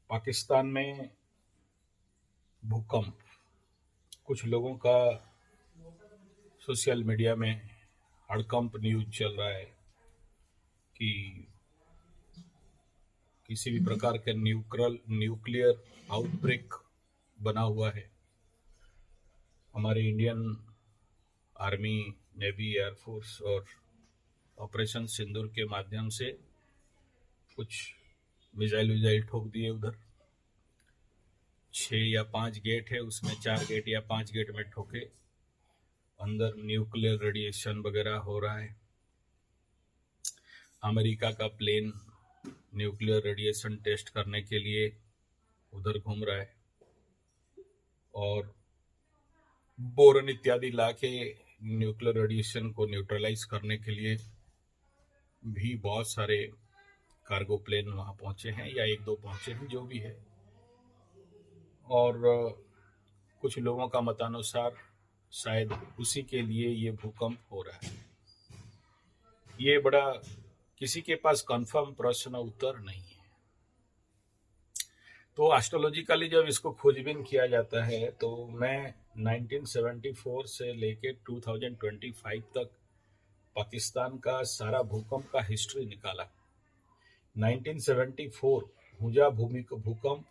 पाकिस्तान में भूकंप, कुछ लोगों का सोशल मीडिया में हड़कंप न्यूज चल रहा है कि किसी भी प्रकार के न्यूक्लियर आउटब्रेक बना हुआ है। हमारे इंडियन आर्मी, नेवी, एयरफोर्स और ऑपरेशन सिंदूर के माध्यम से कुछ मिसाइल ठोक दिए उधर। 6 या 5 गेट है, उसमें 4 गेट या 5 गेट में ठोके। अंदर न्यूक्लियर रेडिएशन वगैरह हो रहा है। अमेरिका का प्लेन न्यूक्लियर रेडिएशन टेस्ट करने के लिए उधर घूम रहा है और बोरन इत्यादि लाके न्यूक्लियर रेडिएशन को न्यूट्रलाइज करने के लिए भी बहुत सारे कार्गो प्लेन वहां पहुंचे हैं या 1-2 पहुंचे हैं, जो भी है। और कुछ लोगों का मतानुसार शायद उसी के लिए ये भूकंप हो रहा है। ये बड़ा किसी के पास कंफर्म प्रश्न उत्तर नहीं है। तो एस्ट्रोलॉजिकली जब इसको खोजबीन किया जाता है तो मैं 1974 से लेके 2025 तक पाकिस्तान का सारा भूकंप का हिस्ट्री निकाला। 1974 हुजा भूकंप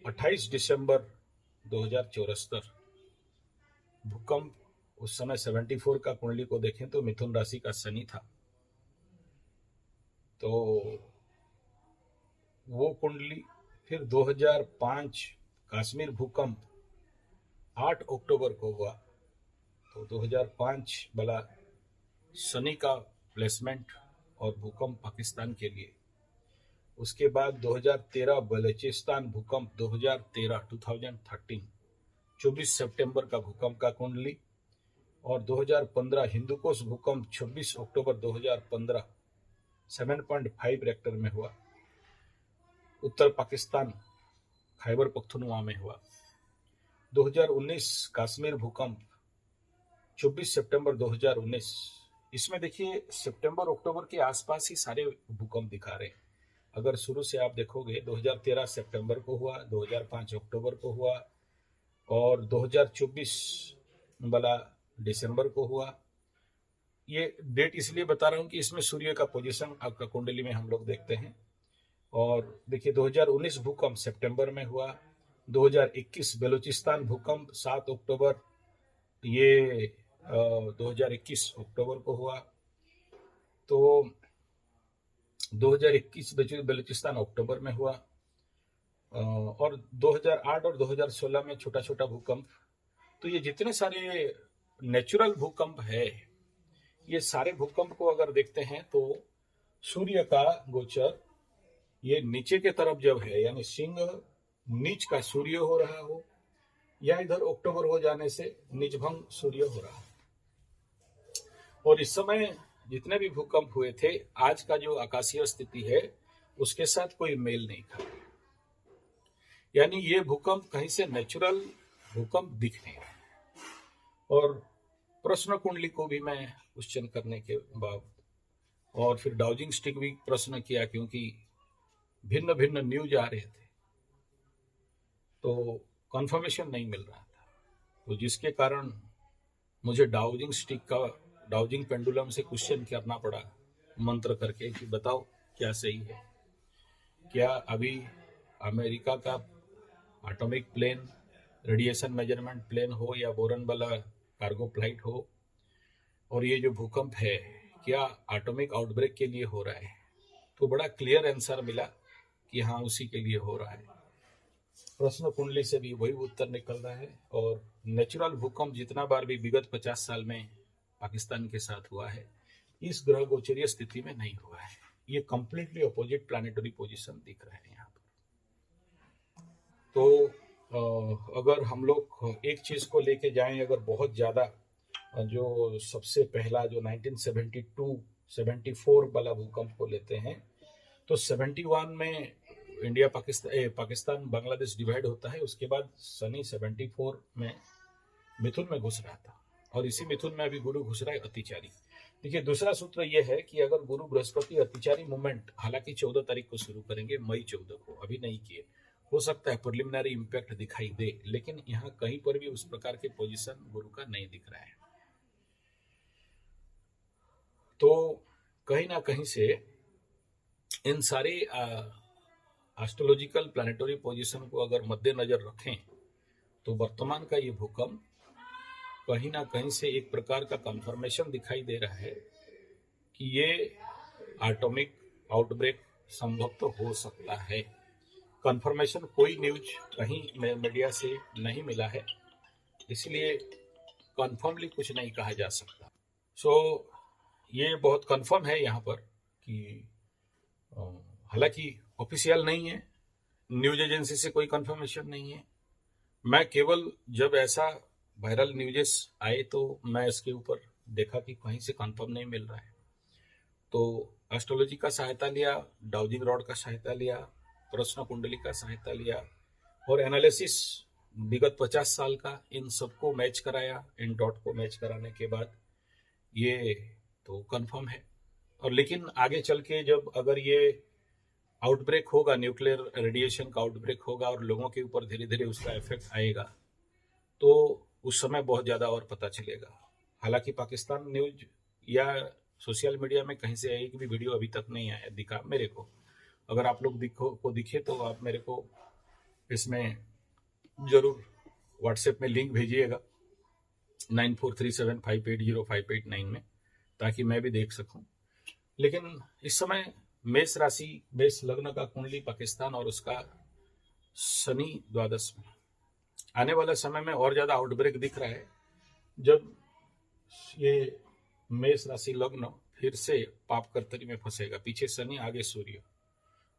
28 दिसंबर 2074। भूकंप उस समय 74 का कुंडली को देखें तो मिथुन राशि का शनि था। तो वो कुंडली फिर 2005 कश्मीर भूकंप 8 अक्टूबर को हुआ। तो 2005 वाला शनि का प्लेसमेंट और भूकंप पाकिस्तान के लिए। उसके बाद 2013 बलूचिस्तान भूकंप 2013 24 सितंबर का भूकंप का कुंडली। और 2015 हिंदुकोश भूकंप 26 अक्टूबर 2015 7.5 रेक्टर में हुआ। उत्तर पाकिस्तान खैबर पख्तूनख्वा में हुआ। 2019 कश्मीर भूकंप 24 सितंबर 2019। इसमें देखिए सितंबर अक्टूबर के आसपास ही सारे भूकंप दिखा रहे हैं। अगर शुरू से आप देखोगे 2013 सितंबर को हुआ, 2005 अक्टूबर को हुआ और 2024 वाला दिसंबर को हुआ। ये डेट इसलिए बता रहा हूं कि इसमें सूर्य का पोजीशन आपका कुंडली में हम लोग देखते हैं। और देखिए 2019 भूकंप सितंबर में हुआ। 2021 बलूचिस्तान भूकंप 7 अक्टूबर, ये 2021 अक्टूबर को हुआ। तो 2021 बलूचिस्तान अक्टूबर में हुआ। और 2008 और 2016 में छोटा छोटा भूकंप। तो ये जितने सारे नेचुरल भूकंप है, ये सारे भूकंप को अगर देखते हैं तो सूर्य का गोचर ये नीचे के तरफ जब है, यानी सिंह नीच का सूर्य हो रहा हो, या इधर अक्टूबर हो जाने से निजभंग सूर्य हो रहा है। और इस समय जितने भी भूकंप हुए थे, आज का जो आकाशीय स्थिति है उसके साथ कोई मेल नहीं खा। यानी ये भूकंप कहीं से नेचुरल भूकंप दिख नहीं रहा। और प्रश्न कुंडली को भी मैं क्वेश्चन करने के बाद और फिर डाउजिंग स्टिक भी प्रश्न किया, क्योंकि भिन्न भिन्न न्यूज आ रहे थे तो कंफर्मेशन नहीं मिल रहा था। तो जिसके कारण मुझे डाउजिंग स्टिक का, डाउजिंग पेंडुलम से क्वेश्चन करना पड़ा मंत्र करके कि बताओ क्या सही है। क्या अभी अमेरिका का atomic plane radiation measurement plane हो या बोरन वाला कार्गो फ्लाइट हो, और ये जो भूकंप है क्या एटॉमिक आउटब्रेक के लिए हो रहा है? तो बड़ा क्लियर आंसर मिला कि हाँ, उसी के लिए हो रहा है। प्रश्न कुंडली से भी वही उत्तर निकल रहा है। और नेचुरल भूकंप जितना बार भी विगत 50 साल में पाकिस्तान के साथ हुआ है, इस ग्रह गोचरीय स्थिति में नहीं हुआ है। ये कंप्लीटली अपोजिट प्लानिटरी पोजीशन दिख रहा है यहाँ पर। तो अगर हम लोग एक चीज को लेके जाएं, अगर बहुत ज्यादा, जो सबसे पहला जो 1972-74 वाला भूकंप को लेते हैं, तो 71 में इंडिया पाकिस्तान बांग्लादेश डिवाइड होता है। उसके बाद सनी 74 में मिथुन में घुस रहा था, और इसी मिथुन में अभी गुरु घुस रहा है अतिचारी। देखिए, दूसरा सूत्र यह है कि अगर गुरु बृहस्पति अतिचारी मूवमेंट हालांकि 14 तारीख को शुरू करेंगे, मई 14 को, अभी नहीं किए, हो सकता है प्रिलिमिनरी इंपैक्ट दिखाई दे, लेकिन यहाँ कहीं पर भी उस प्रकार के पोजीशन गुरु का नहीं दिख रहा है। तो कहीं ना कहीं से इन सारे एस्ट्रोलॉजिकल प्लानिटरी पोजीशन को अगर मद्देनजर रखें तो वर्तमान का ये भूकंप कहीं ना कहीं से एक प्रकार का कंफर्मेशन दिखाई दे रहा है कि ये एटॉमिक आउटब्रेक संभव तो हो सकता है। कंफर्मेशन कोई न्यूज कहीं मीडिया से नहीं मिला है, इसलिए कंफर्मली कुछ नहीं कहा जा सकता। सो ये बहुत कंफर्म है यहाँ पर कि हालांकि ऑफिशियल नहीं है, न्यूज एजेंसी से कोई कंफर्मेशन नहीं है। मैं केवल जब ऐसा वायरल न्यूजेस आए तो मैं इसके ऊपर देखा कि कहीं से कंफर्म नहीं मिल रहा है, तो एस्ट्रोलॉजी का सहायता लिया, डाउजिंग रॉड का सहायता लिया, प्रश्न कुंडली का सहायता लिया और एनालिसिस विगत 50 साल का इन सबको मैच कराया। इन डॉट को मैच कराने के बाद ये तो कंफर्म है। और लेकिन आगे चल के जब अगर ये आउटब्रेक होगा, न्यूक्लियर रेडिएशन का आउटब्रेक होगा और लोगों के ऊपर धीरे धीरे उसका इफेक्ट आएगा, तो उस समय बहुत ज़्यादा और पता चलेगा। हालांकि पाकिस्तान न्यूज या सोशल मीडिया में कहीं से एक भी वीडियो अभी तक नहीं आया दिखा मेरे को। अगर आप लोग दिखे तो आप मेरे को इसमें जरूर व्हाट्सएप में लिंक भेजिएगा 9437580589 में, ताकि मैं भी देख सकूं। लेकिन इस समय मेष राशि, मेष लग्न का कुंडली पाकिस्तान और उसका शनि द्वादश में, आने वाले समय में और ज्यादा आउटब्रेक दिख रहा है जब ये मेष राशि लग्न फिर से पाप कर्तरी में फंसेगा। पीछे शनि, आगे सूर्य,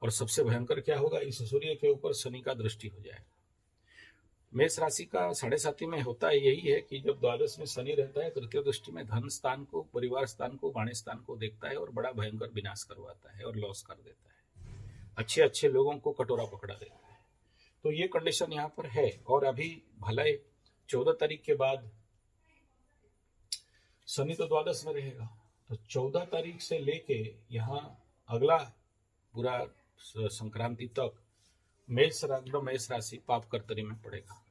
और सबसे भयंकर क्या होगा, इस सूर्य के ऊपर शनि का दृष्टि हो जाएगा। मेष राशि का 7.5 में होता है यही है कि जब द्वादश में शनि रहता है, तृतीय दृष्टि में धन स्थान को, परिवार स्थान को, वाणी स्थान को देखता है और बड़ा भयंकर विनाश करवाता है और लॉस कर देता है। अच्छे अच्छे लोगों को कटोरा पकड़ा देता है। तो ये कंडीशन यहाँ पर है। और अभी भले 14 तारीख के बाद शनि तो द्वादश में रहेगा, तो 14 तारीख से लेके यहाँ अगला पूरा संक्रांति तक मेष लग्न, मेष राशि पाप कर्तरी में पड़ेगा।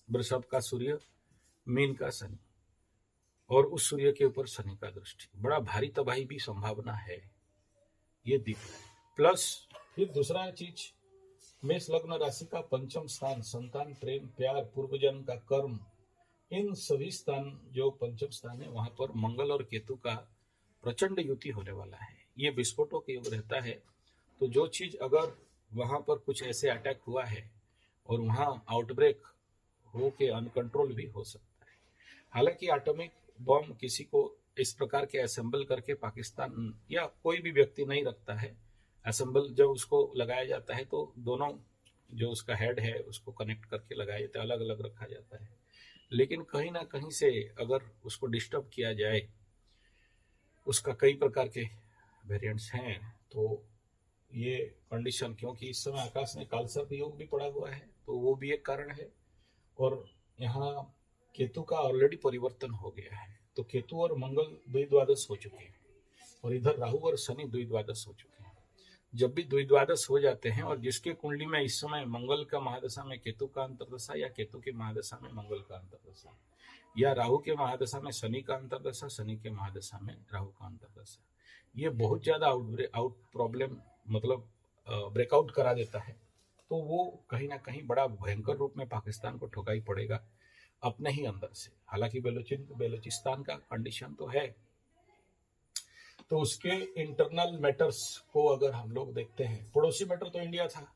वृषभ का सूर्य, मीन का शनि, और उस सूर्य के ऊपर शनि का दृष्टि, बड़ा भारी तबाही भी संभावना है, ये दिख रहा है। प्लस फिर दूसरा चीज, मेष लग्न राशि का पंचम स्थान, संतान, प्रेम, प्यार, पूर्वजन्म का कर्म, इन सभी स्थान जो पंचम स्थान है वहां पर मंगल और केतु का प्रचंड युति होने वाला है। ये विस्फोटों के योग रहता है। तो जो चीज अगर वहां पर कुछ ऐसे अटैक हुआ है और वहां आउटब्रेक हो के अनकंट्रोल भी हो सकता है। हालांकि एटॉमिक बम किसी को इस प्रकार के असेंबल करके पाकिस्तान या कोई भी व्यक्ति नहीं रखता है। असेंबल जब उसको लगाया जाता है तो दोनों जो उसका हेड है उसको कनेक्ट करके लगाया जाता है, अलग अलग रखा जाता है। लेकिन कहीं ना कहीं से अगर उसको डिस्टर्ब किया जाए, उसका कई प्रकार के वेरिएंट्स हैं, तो ये कंडीशन, क्योंकि इस समय आकाश में कालसर्प योग भी पड़ा हुआ है, तो वो भी एक कारण है। और यहाँ केतु का ऑलरेडी परिवर्तन हो गया है, तो केतु और मंगल द्विद्वादश हो चुके हैं और इधर राहु और शनि द्विद्वादश हो चुके हैं। जब भी द्विद्वादश हो जाते हैं और जिसके कुंडली में इस समय मंगल का महादशा में केतु का अंतर्दशा, या केतु के महादशा में मंगल का अंतर्दशा, या राहु के महादशा में शनि का अंतर्दशा, शनि के महादशा में राहु का अंतर्दशा, ये बहुत ज्यादा आउट प्रॉब्लम मतलब ब्रेकआउट करा देता है। तो वो कहीं ना कहीं बड़ा भयंकर रूप में पाकिस्तान को ठोकाई पड़ेगा अपने ही अंदर से। हालांकि बेलूचिस्तान का कंडीशन तो है, तो उसके इंटरनल मैटर्स को अगर हम लोग देखते हैं, पड़ोसी मैटर तो इंडिया था,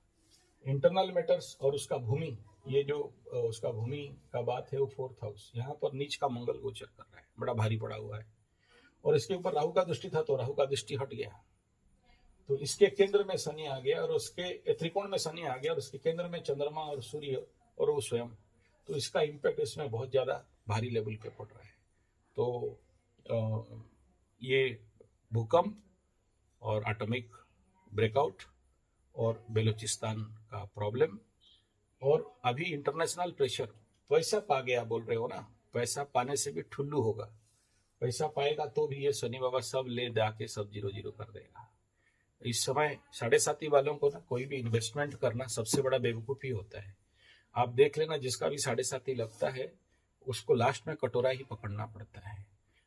इंटरनल मैटर्स और उसका भूमि, ये जो उसका भूमि का बात है वो 4th हाउस, यहाँ पर नीच का मंगल गोचर कर रहा है, बड़ा भारी पड़ा हुआ है। और इसके ऊपर राहु का दृष्टि था, तो राहु का दृष्टि हट गया, तो इसके केंद्र में शनि आ गया और उसके त्रिकोण में शनि आ गया और उसके केंद्र में चंद्रमा और सूर्य और वो स्वयं, तो इसका इम्पैक्ट इसमें बहुत ज्यादा भारी लेवल पे पड़ रहा है। तो ये भूकंप और एटॉमिक ब्रेकआउट और बेलूचिस्तान का प्रॉब्लम, और अभी इंटरनेशनल प्रेशर, पैसा पा गया बोल रहे हो ना, पैसा पाने से भी ठुल्लू होगा। पैसा पाएगा तो भी ये शनि बाबा सब ले दे के सब 0-0 कर देगा। इस समय 7.5 वालों को ना कोई भी इन्वेस्टमेंट करना सबसे बड़ा बेवकूफ़ी होता है। आप देख लेना, जिसका भी 7.5 लगता है उसको लास्ट में कटोरा ही पकड़ना पड़ता है।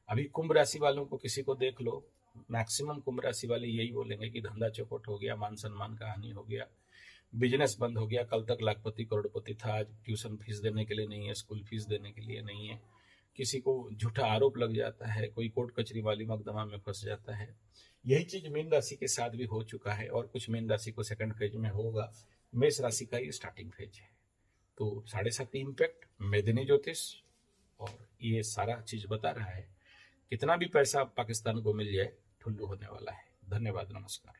अभी कुंभ राशि वालों को किसी को देख लो, मैक्सिमम कुंभ राशि वाले यही बोलेंगे कि धंधा चौपट हो गया, मान सम्मान का हानि हो गया, बिजनेस बंद हो गया, कल तक लाखपति करोड़पति था, आज ट्यूशन फीस देने के लिए नहीं है, स्कूल फीस देने के लिए नहीं है। किसी को झूठा आरोप लग जाता है, कोई कोर्ट कचहरी वाली मुकदमा में फंस जाता है। यही चीज मीन राशि के साथ भी हो चुका है और कुछ मीन राशि को सेकंड फेज में होगा। मेष राशि का ये स्टार्टिंग फेज है। तो 7.5 इम्पैक्ट मेदिनी ज्योतिष और ये सारा चीज बता रहा है। कितना भी पैसा पाकिस्तान को मिल जाए, ठुल्लू होने वाला है। धन्यवाद, नमस्कार।